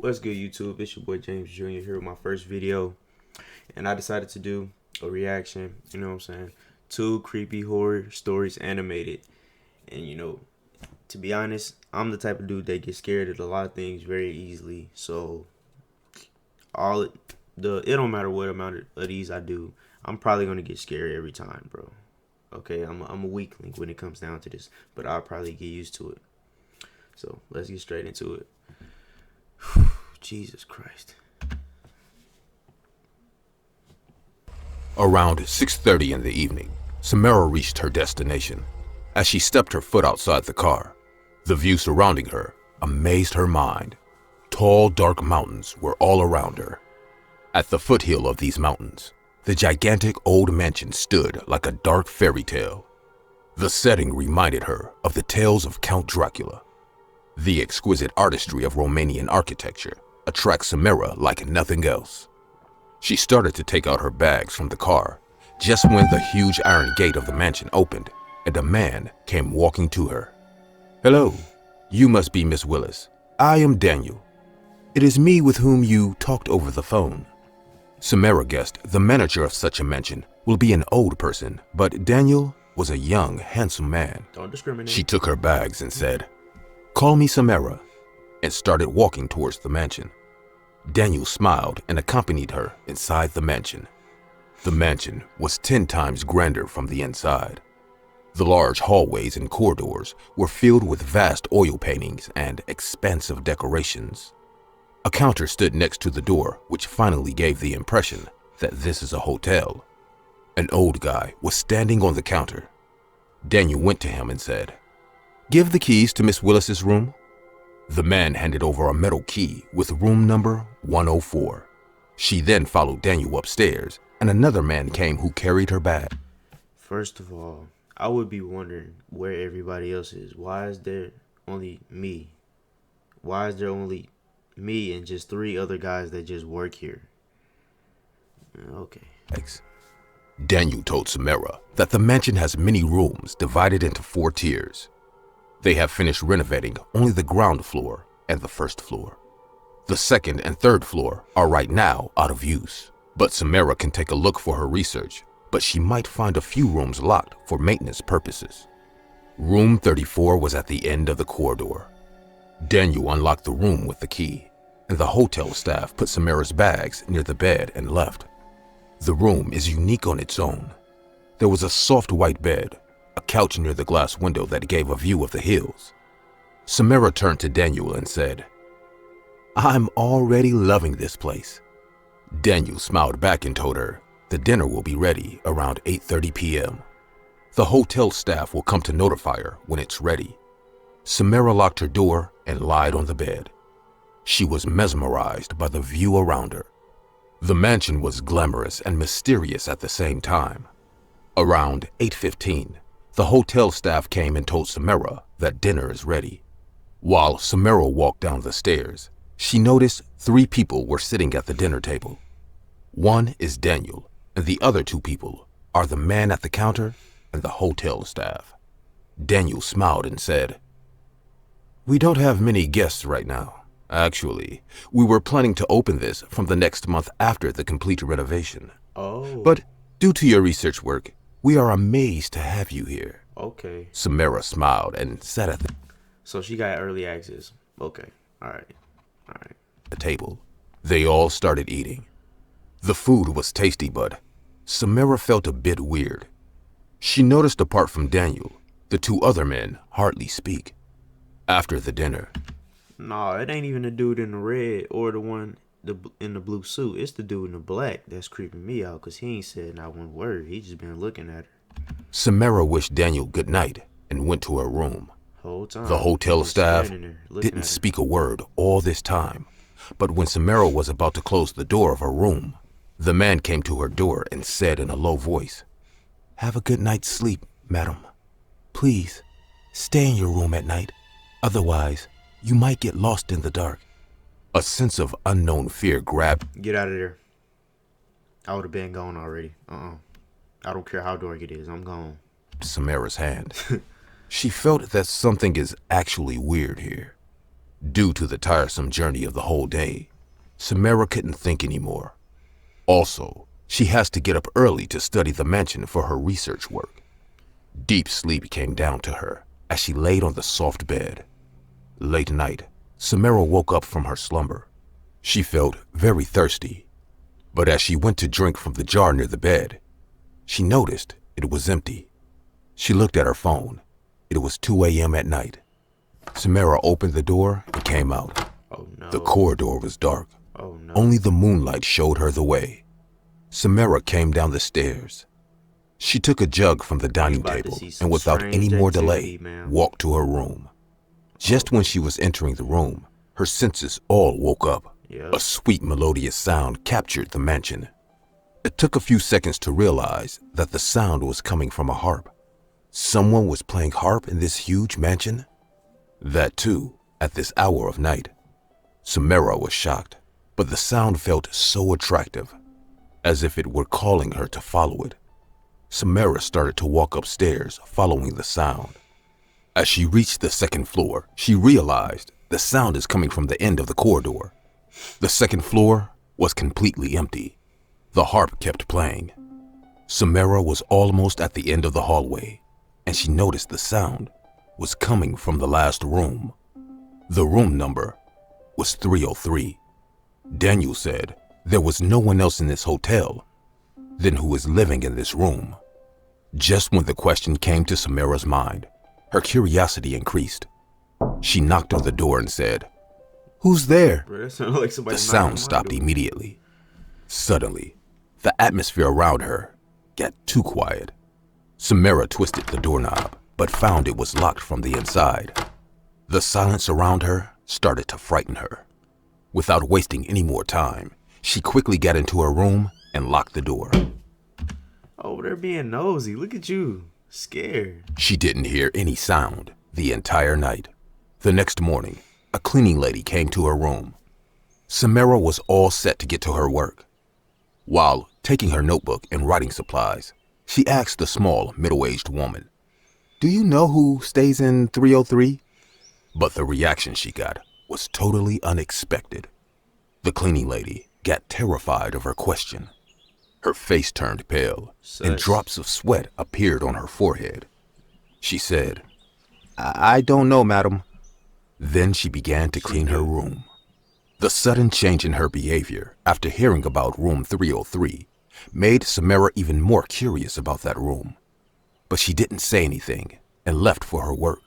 What's good, YouTube? It's your boy James Jr. here with my first video, and I decided to do a reaction, you know what I'm saying, to creepy horror stories animated. And to be honest, I'm the type of dude that gets scared at a lot of things very easily. So it don't matter what amount of these I do, I'm probably gonna get scared every time, bro. Okay, I'm a weakling when it comes down to this, but I'll probably get used to it. So let's get straight into it. Jesus Christ. Around 6:30 in the evening, Samara reached her destination. As she stepped her foot outside the car, the view surrounding her amazed her mind. Tall, dark mountains were all around her. At the foothill of these mountains, the gigantic old mansion stood like a dark fairy tale. The setting reminded her of the tales of Count Dracula. The exquisite artistry of Romanian architecture attracts Samara like nothing else. She started to take out her bags from the car just when the huge iron gate of the mansion opened and a man came walking to her. "Hello, you must be Miss Willis. I am Daniel. It is me with whom you talked over the phone." Samara guessed the manager of such a mansion will be an old person, but Daniel was a young, handsome man. Don't discriminate. She took her bags and said, "Call me Samara," and started walking towards the mansion. Daniel smiled and accompanied her inside the mansion. The mansion was 10 times grander from the inside. The large hallways and corridors were filled with vast oil paintings and expansive decorations. A counter stood next to the door, which finally gave the impression that this is a hotel. An old guy was standing on the counter. Daniel went to him and said, "Give the keys to Miss Willis's room." The man handed over a metal key with room number 104. She then followed Daniel upstairs, and another man came who carried her bag. First of all, I would be wondering where everybody else is. Why is there only me? Why is there only me and just 3 other guys that just work here? Okay. Daniel told Samara that the mansion has many rooms divided into 4 tiers. They have finished renovating only the ground floor and the first floor. The second and third floor are right now out of use, but Samara can take a look for her research, but she might find a few rooms locked for maintenance purposes. Room 34 was at the end of the corridor. Daniel unlocked the room with the key, and the hotel staff put Samara's bags near the bed and left. The room is unique on its own. There was a soft white bed, a couch near the glass window that gave a view of the hills. Samara turned to Daniel and said, "I'm already loving this place." Daniel smiled back and told her the dinner will be ready around 8:30 p.m. The hotel staff will come to notify her when it's ready. Samara locked her door and lied on the bed. She was mesmerized by the view around her. The mansion was glamorous and mysterious at the same time. Around 8:15, the hotel staff came and told Samara that dinner is ready. While Samara walked down the stairs, she noticed 3 people were sitting at the dinner table. One is Daniel, and the other 2 people are the man at the counter and the hotel staff. Daniel smiled and said, "We don't have many guests right now. Actually, we were planning to open this from the next month after the complete renovation. Oh. But due to your research work, we are amazed to have you here." Okay. Samara smiled and sat at So she got early access. Okay. All right. the table. They all started eating. The food was tasty, but Samara felt a bit weird. She noticed apart from Daniel, the 2 other men hardly speak. After the dinner, No, it ain't even the dude in the red or the one in the blue suit. It's the dude in the black that's creeping me out because he ain't said not one word. He just been looking at her. Samara wished Daniel good night and went to her room. Whole time. The hotel Just staff standing there looking didn't at her. speak a word all this time, but when Samara was about to close the door of her room, the man came to her door and said in a low voice, "Have a good night's sleep, madam. Please, stay in your room at night. Otherwise, you might get lost in the dark." A sense of unknown fear grabbed Get out of there. I would have been gone already. I don't care how dark it is. I'm gone. Samara's hand. She felt that something is actually weird here. Due to the tiresome journey of the whole day, Samara couldn't think anymore. Also, she has to get up early to study the mansion for her research work. Deep sleep came down to her as she laid on the soft bed. Late night, Samara woke up from her slumber. She felt very thirsty, but as she went to drink from the jar near the bed, she noticed it was empty. She looked at her phone. It was 2 a.m. at night. Samara opened the door and came out. Oh no. The corridor was dark. Oh no. Only the moonlight showed her the way. Samara came down the stairs. She took a jug from the dining table and without any more delay, walked to her room. Just when she was entering the room, her senses all woke up. Yep. A sweet melodious sound captured the mansion. It took a few seconds to realize that the sound was coming from a harp. Someone was playing harp in this huge mansion? That too, at this hour of night. Samara was shocked, but the sound felt so attractive, as if it were calling her to follow it. Samara started to walk upstairs, following the sound. As she reached the second floor, she realized the sound is coming from the end of the corridor. The second floor was completely empty. The harp kept playing. Samara was almost at the end of the hallway, and she noticed the sound was coming from the last room. The room number was 303. Daniel said there was no one else in this hotel. Then who is living in this room? Just when the question came to Samara's mind, her curiosity increased. She knocked on the door and said, "Who's there?" Bro, that sounded like somebody The knocking sound on my stopped door. immediately. Suddenly, the atmosphere around her got too quiet. Samara twisted the doorknob, but found it was locked from the inside. The silence around her started to frighten her. Without wasting any more time, she quickly got into her room and locked the door. Oh, they're being nosy. Look at you. Scared. She didn't hear any sound the entire night. The next morning, a cleaning lady came to her room. Samara was all set to get to her work. While taking her notebook and writing supplies, she asked the small, middle-aged woman, "Do you know who stays in 303? But the reaction she got was totally unexpected. The cleaning lady got terrified of her question. Her face turned pale, and Sus. drops of sweat appeared on her forehead. She said, I don't know, madam." Then she began to clean her room. The sudden change in her behavior after hearing about room 303 made Samara even more curious about that room. But she didn't say anything and left for her work.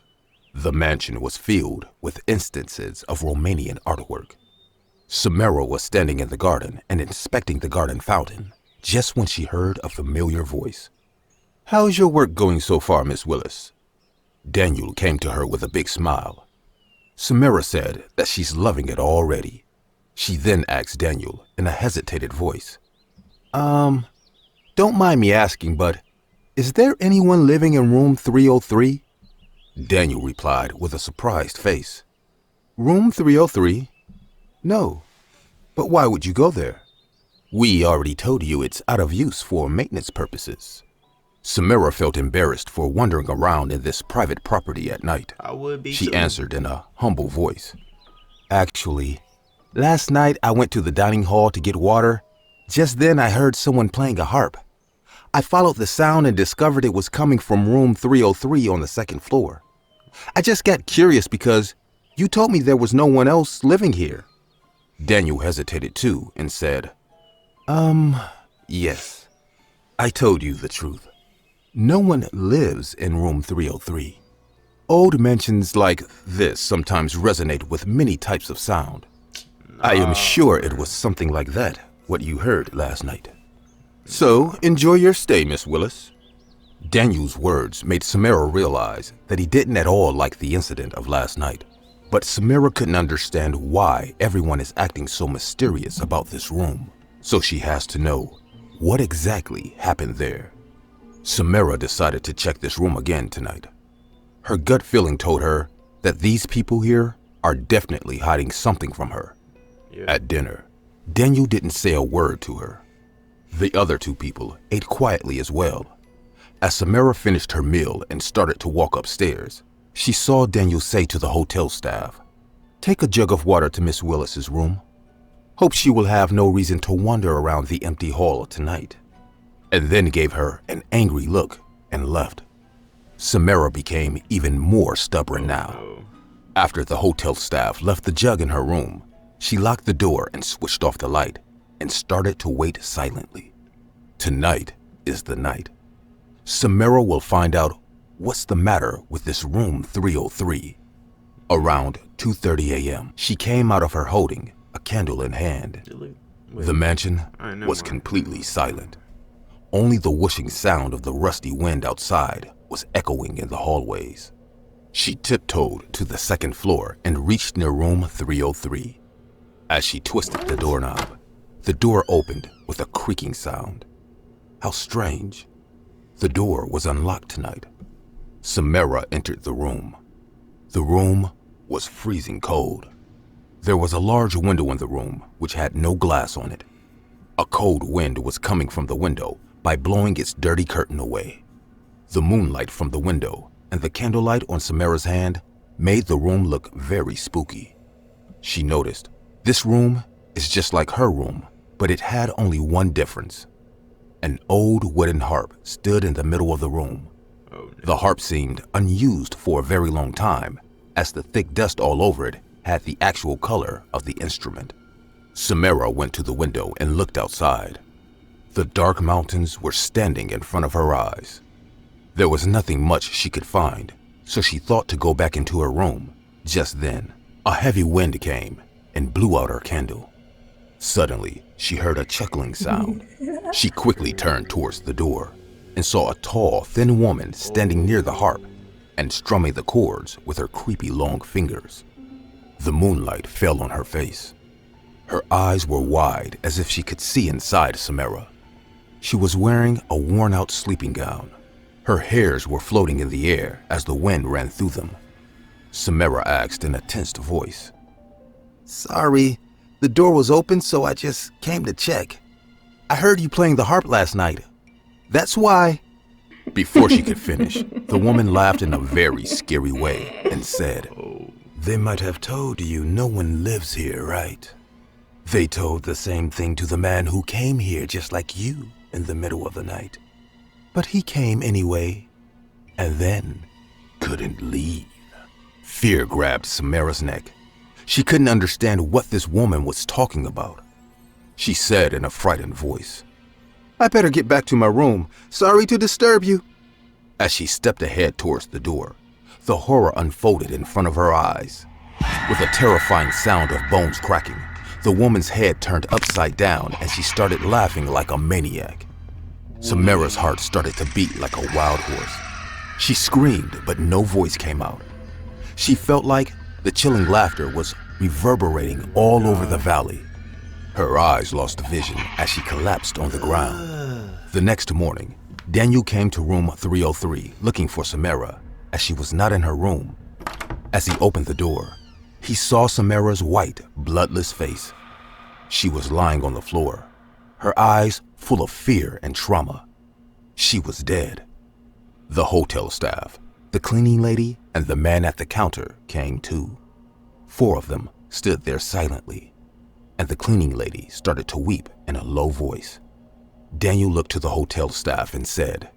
The mansion was filled with instances of Romanian artwork. Samara was standing in the garden and inspecting the garden fountain just when she heard a familiar voice. "How's your work going so far, Miss Willis?" Daniel came to her with a big smile. Samara said that she's loving it already. She then asked Daniel in a hesitated voice, Don't mind me asking, but is there anyone living in room 303? Daniel replied with a surprised face. "Room 303? No. But why would you go there? We already told you it's out of use for maintenance purposes." Samara felt embarrassed for wandering around in this private property at night. I would be She too. answered in a humble voice. "Actually, last night I went to the dining hall to get water. Just then I heard someone playing a harp. I followed the sound and discovered it was coming from room 303 on the second floor. I just got curious because you told me there was no one else living here." Daniel hesitated too and said, Yes, I told you the truth. No one lives in room 303. Old mansions like this sometimes resonate with many types of sound. I am sure it was something like that, what you heard last night. So, enjoy your stay, Miss Willis." Daniel's words made Samara realize that he didn't at all like the incident of last night. But Samara couldn't understand why everyone is acting so mysterious about this room. So she has to know what exactly happened there. Samara decided to check this room again tonight. Her gut feeling told her that these people here are definitely hiding something from her. Yeah. At dinner, Daniel didn't say a word to her. The other two people ate quietly as well. As Samara finished her meal and started to walk upstairs, she saw Daniel say to the hotel staff, Take a jug of water to Miss Willis's room. Hope she will have no reason to wander around the empty hall tonight. And then gave her an angry look and left. Samara became even more stubborn now. After the hotel staff left the jug in her room, she locked the door and switched off the light and started to wait silently. Tonight is the night. Samara will find out what's the matter with this room 303. Around 2:30 a.m., she came out of her holding, a candle in hand. The mansion was completely silent. Only the whooshing sound of the rusty wind outside was echoing in the hallways. She tiptoed to the second floor and reached near room 303. As she twisted the doorknob, the door opened with a creaking sound. How strange. The door was unlocked tonight. Samara entered the room. The room was freezing cold. There was a large window in the room which had no glass on it. A cold wind was coming from the window by blowing its dirty curtain away. The moonlight from the window and the candlelight on Samara's hand made the room look very spooky. She noticed, this room is just like her room, but it had only one difference. An old wooden harp stood in the middle of the room. The harp seemed unused for a very long time, as the thick dust all over it had the actual color of the instrument. Samara went to the window and looked outside. The dark mountains were standing in front of her eyes. There was nothing much she could find, so she thought to go back into her room. Just then, a heavy wind came and blew out her candle. Suddenly, she heard a chuckling sound. She quickly turned towards the door and saw a tall, thin woman standing near the harp and strumming the chords with her creepy long fingers. The moonlight fell on her face. Her eyes were wide as if she could see inside Samara. She was wearing a worn-out sleeping gown. Her hairs were floating in the air as the wind ran through them. Samara asked in a tensed voice, "Sorry, the door was open, so I just came to check. I heard you playing the harp last night. That's why." Before she could finish, the woman laughed in a very scary way and said, "They might have told you no one lives here, right? They told the same thing to the man who came here just like you in the middle of the night. But he came anyway, and then couldn't leave." Fear grabbed Samara's neck. She couldn't understand what this woman was talking about. She said in a frightened voice, "I better get back to my room. Sorry to disturb you." As she stepped ahead towards the door, the horror unfolded in front of her eyes. With a terrifying sound of bones cracking, the woman's head turned upside down and she started laughing like a maniac. Samara's heart started to beat like a wild horse. She screamed, but no voice came out. She felt like the chilling laughter was reverberating all over the valley. Her eyes lost vision as she collapsed on the ground. The next morning, Daniel came to room 303 looking for Samara, as she was not in her room. As he opened the door, he saw Samara's white, bloodless face. She was lying on the floor, her eyes full of fear and trauma. She was dead. The hotel staff, the cleaning lady, and the man at the counter came too. 4 of them stood there silently, and the cleaning lady started to weep in a low voice. Daniel looked to the hotel staff and said,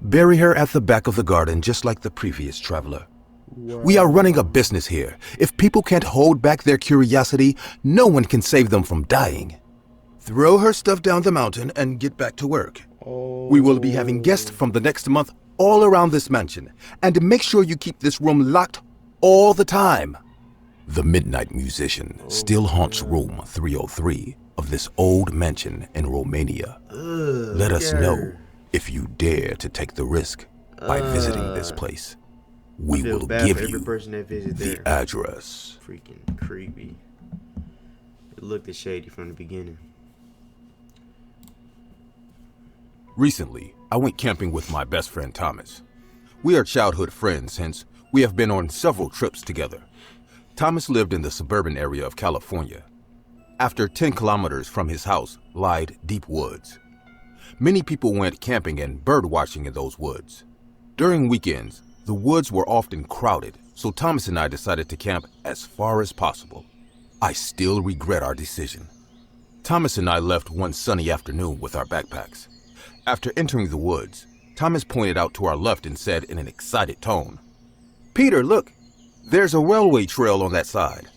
"Bury her at the back of the garden just like the previous traveler. We are running a business here. If people can't hold back their curiosity, no one can save them from dying. Throw her stuff down the mountain and get back to work. We will be having guests from the next month all around this mansion, and make sure you keep this room locked all the time." The midnight musician still haunts room 303 of this old mansion in Romania. Let us know if you dare to take the risk by visiting this place. We will give you the address. Freaking creepy. It looked shady from the beginning. Recently, I went camping with my best friend Thomas. We are childhood friends, hence we have been on several trips together. Thomas lived in the suburban area of California. After 10 kilometers from his house lied deep woods. Many people went camping and bird watching in those woods. During weekends, The woods were often crowded, so Thomas and I decided to camp as far as possible. I still regret our decision. Thomas and I left one sunny afternoon with our backpacks. After entering the woods, Thomas pointed out to our left and said in an excited tone, "Peter, look, there's a railway trail on that side."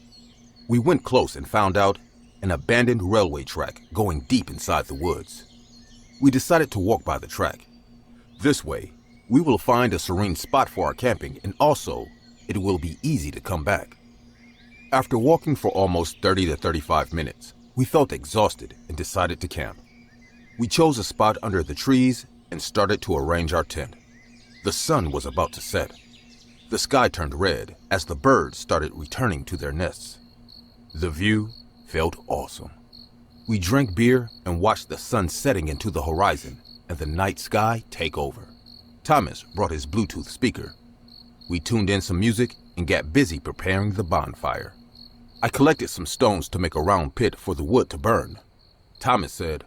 We went close and found out an abandoned railway track going deep inside the woods. We decided to walk by the track. This way, we will find a serene spot for our camping, and also, it will be easy to come back. After walking for almost 30 to 35 minutes, we felt exhausted and decided to camp. We chose a spot under the trees and started to arrange our tent. The sun was about to set. The sky turned red as the birds started returning to their nests. The view felt awesome. We drank beer and watched the sun setting into the horizon and the night sky take over. Thomas brought his Bluetooth speaker. We tuned in some music and got busy preparing the bonfire. I collected some stones to make a round pit for the wood to burn. Thomas said,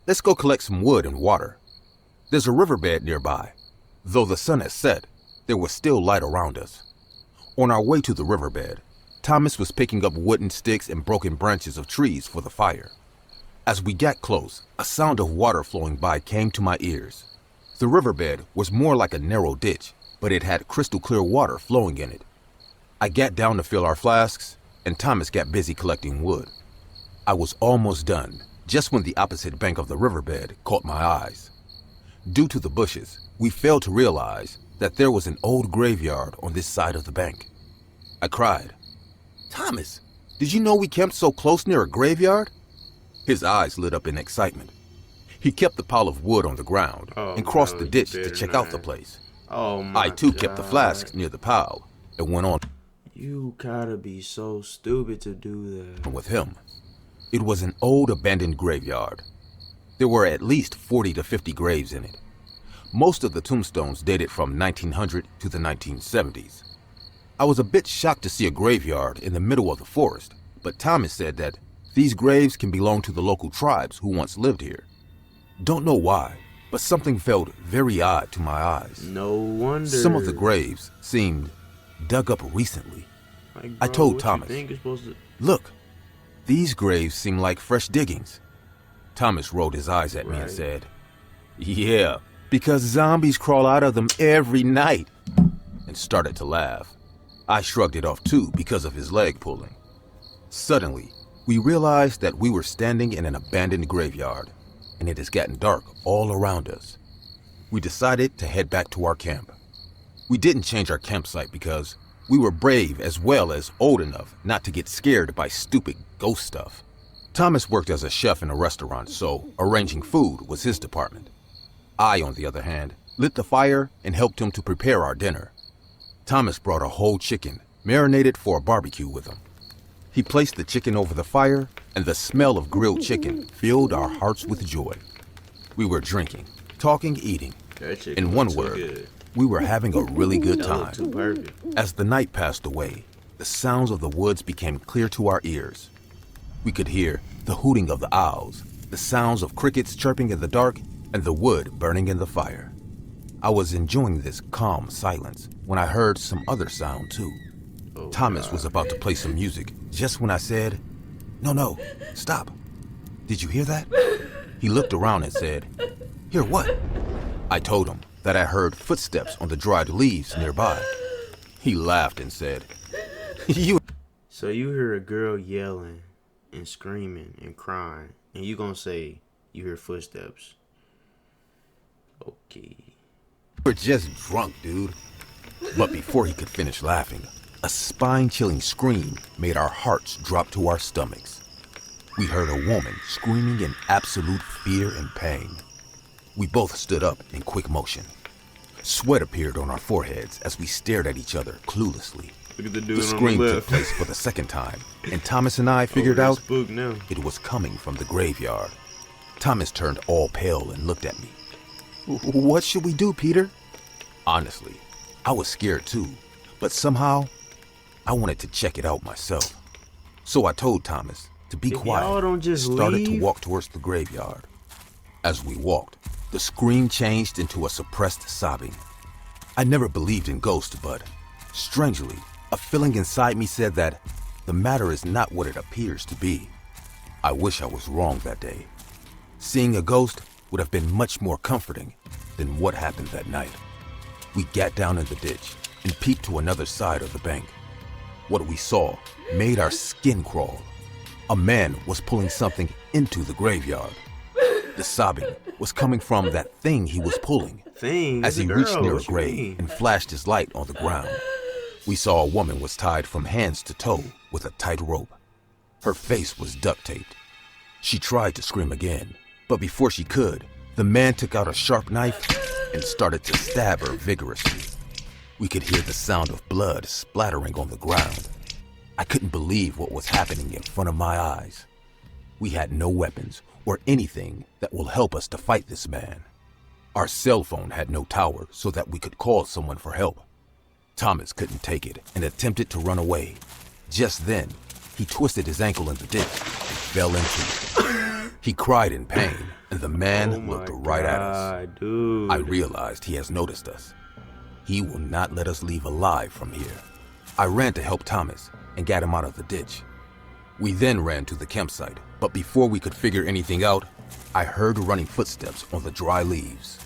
"Let's go collect some wood and water. There's a riverbed nearby." Though the sun had set, there was still light around us. On our way to the riverbed, Thomas was picking up wooden sticks and broken branches of trees for the fire. As we got close, a sound of water flowing by came to my ears. The riverbed was more like a narrow ditch, but it had crystal clear water flowing in it. I got down to fill our flasks, and Thomas got busy collecting wood. I was almost done, just when the opposite bank of the riverbed caught my eyes. Due to the bushes, we failed to realize that there was an old graveyard on this side of the bank. I cried, "Thomas, did you know we camped so close near a graveyard?" His eyes lit up in excitement. He kept the pile of wood on the ground and crossed the ditch to check out the place. I too kept the flask near the pile and went on You gotta be so stupid to do that. with him. It was an old abandoned graveyard. There were at least 40 to 50 graves in it. Most of the tombstones dated from 1900 to the 1970s. I was a bit shocked to see a graveyard in the middle of the forest, but Thomas said that these graves can belong to the local tribes who once lived here. Don't know why, but something felt very odd to my eyes. No wonder. Some of the graves seemed dug up recently. Like, I bro, told what Thomas, you think you're supposed to... "Look, these graves seem like fresh diggings." Thomas rolled his eyes at me and Right. said, "Yeah, because zombies crawl out of them every night," and started to laugh. I shrugged it off too because of his leg pulling. Suddenly, we realized that we were standing in an abandoned graveyard, and it has gotten dark all around us. We decided to head back to our camp. We didn't change our campsite because we were brave as well as old enough not to get scared by stupid ghost stuff. Thomas worked as a chef in a restaurant, so arranging food was his department. I, on the other hand, lit the fire and helped him to prepare our dinner. Thomas brought a whole chicken, marinated for a barbecue with him. He placed the chicken over the fire, and the smell of grilled chicken filled our hearts with joy. We were drinking, talking, eating. That chicken In one look too word, good. we were having a really good That look too time. perfect. As the night passed away, the sounds of the woods became clear to our ears. We could hear the hooting of the owls, the sounds of crickets chirping in the dark, and the wood burning in the fire. I was enjoying this calm silence when I heard some other sound too. Oh, Thomas God. was about to play some music just when I said, No, stop. Did you hear that?" He looked around and said, "Hear what?" I told him that I heard footsteps on the dried leaves nearby. He laughed and said, "You..." So you hear a girl yelling and screaming and crying, and you gonna say you hear footsteps. Okay. We're just drunk, dude." But before he could finish laughing, a spine-chilling scream made our hearts drop to our stomachs. We heard a woman screaming in absolute fear and pain. We both stood up in quick motion. Sweat appeared on our foreheads as we stared at each other cluelessly. Look at the dude The on the scream took left. place for the second time, and Thomas and I figured Over out this book now. it was coming from the graveyard. Thomas turned all pale and looked at me. "What should we do, Peter?" Honestly, I was scared too, but somehow I wanted to check it out myself. So I told Thomas to be If quiet y'all don't just and started to leave. walk towards the graveyard. As we walked, the scream changed into a suppressed sobbing. I never believed in ghosts, but strangely, a feeling inside me said that the matter is not what it appears to be. I wish I was wrong that day. Seeing a ghost would have been much more comforting than what happened that night. We got down in the ditch and peeked to another side of the bank. What we saw made our skin crawl. A man was pulling something into the graveyard. The sobbing was coming from that thing he was pulling. As he reached near a grave and flashed his light on the ground, we saw a woman was tied from hands to toe with a tight rope. Her face was duct taped. She tried to scream again, but before she could, the man took out a sharp knife and started to stab her vigorously. We could hear the sound of blood splattering on the ground. I couldn't believe what was happening in front of my eyes. We had no weapons or anything that will help us to fight this man. Our cell phone had no tower so that we could call someone for help. Thomas couldn't take it and attempted to run away. Just then, he twisted his ankle in the ditch and fell into it. He cried in pain, and the man looked right at us. Dude. I realized he has noticed us. He will not let us leave alive from here. I ran to help Thomas and got him out of the ditch. We then ran to the campsite, but before we could figure anything out, I heard running footsteps on the dry leaves.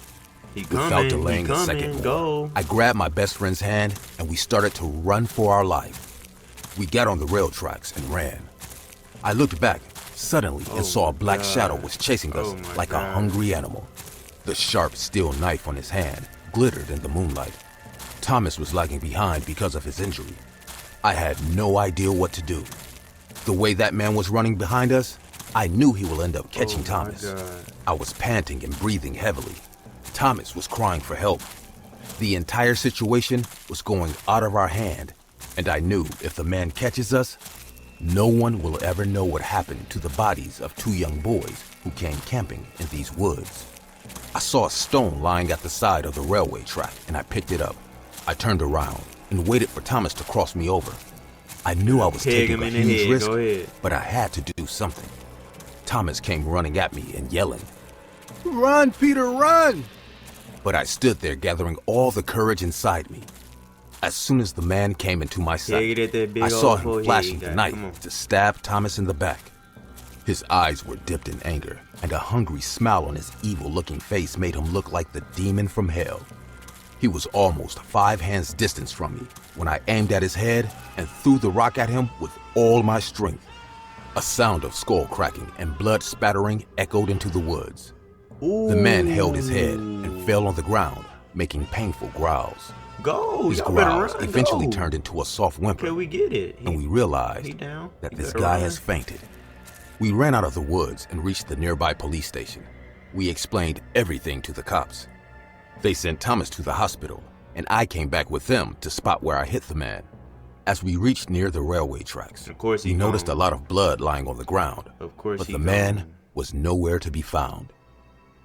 Without delaying a second more, I grabbed my best friend's hand and we started to run for our life. We got on the rail tracks and ran. I looked back suddenly and saw a black shadow was chasing us like a hungry animal. The sharp steel knife on his hand glittered in the moonlight. Thomas was lagging behind because of his injury. I had no idea what to do. The way that man was running behind us, I knew he would end up catching Thomas. I was panting and breathing heavily. Thomas was crying for help. The entire situation was going out of our hand, and I knew if the man catches us, no one will ever know what happened to the bodies of two young boys who came camping in these woods. I saw a stone lying at the side of the railway track, and I picked it up. I turned around and waited for Thomas to cross me over. I knew I was taking a huge risk, but I had to do something. Thomas came running at me and yelling, "Run, Peter, run!" But I stood there gathering all the courage inside me. As soon as the man came into my sight, I saw him flashing the knife to stab Thomas in the back. His eyes were dipped in anger, and a hungry smile on his evil-looking face made him look like the demon from hell. He was almost 5 hands distance from me when I aimed at his head and threw the rock at him with all my strength. A sound of skull cracking and blood spattering echoed into the woods. The man held his head and fell on the ground, making painful growls. His growls eventually turned into a soft whimper, we get it. and we realized that this guy has fainted. We ran out of the woods and reached the nearby police station. We explained everything to the cops. They sent Thomas to the hospital, and I came back with them to spot where I hit the man. As we reached near the railway tracks, we noticed a lot of blood lying on the ground, but the man was nowhere to be found.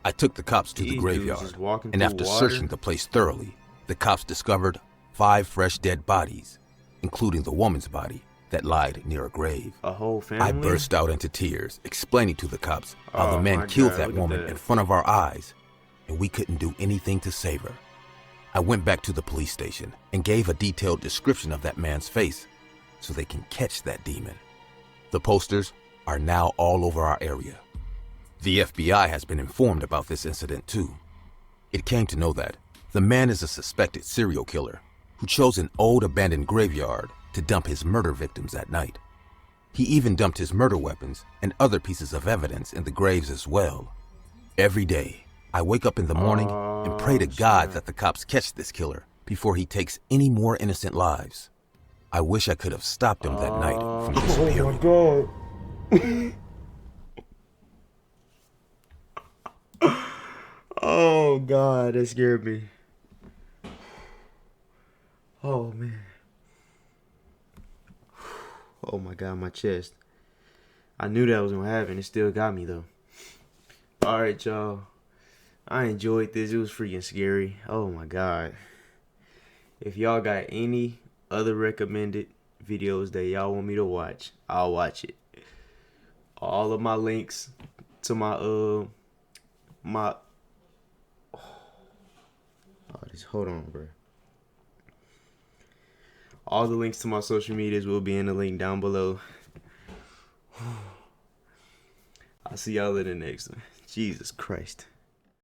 I took the cops to the graveyard, and after searching the place thoroughly, the cops discovered 5 fresh dead bodies, including the woman's body that lied near a grave. A whole family? I burst out into tears, explaining to the cops how the man killed that woman in front of our eyes, and we couldn't do anything to save her. I went back to the police station and gave a detailed description of that man's face so they can catch that demon. The posters are now all over our area. The FBI has been informed about this incident too. It came to know that the man is a suspected serial killer who chose an old abandoned graveyard to dump his murder victims at night. He even dumped his murder weapons and other pieces of evidence in the graves as well. Every day, I wake up in the morning and pray to God that the cops catch this killer before he takes any more innocent lives. I wish I could have stopped him that night from disappearing. Oh my God. Oh God, that scared me. Oh man. Oh my God, my chest. I knew that was gonna happen. It still got me though. Alright, y'all. I enjoyed this. It was freaking scary. Oh my God. If y'all got any other recommended videos that y'all want me to watch, I'll watch it. All of my links to my hold on, bro. All the links to my social medias will be in the link down below. I'll see y'all in the next one. Jesus Christ.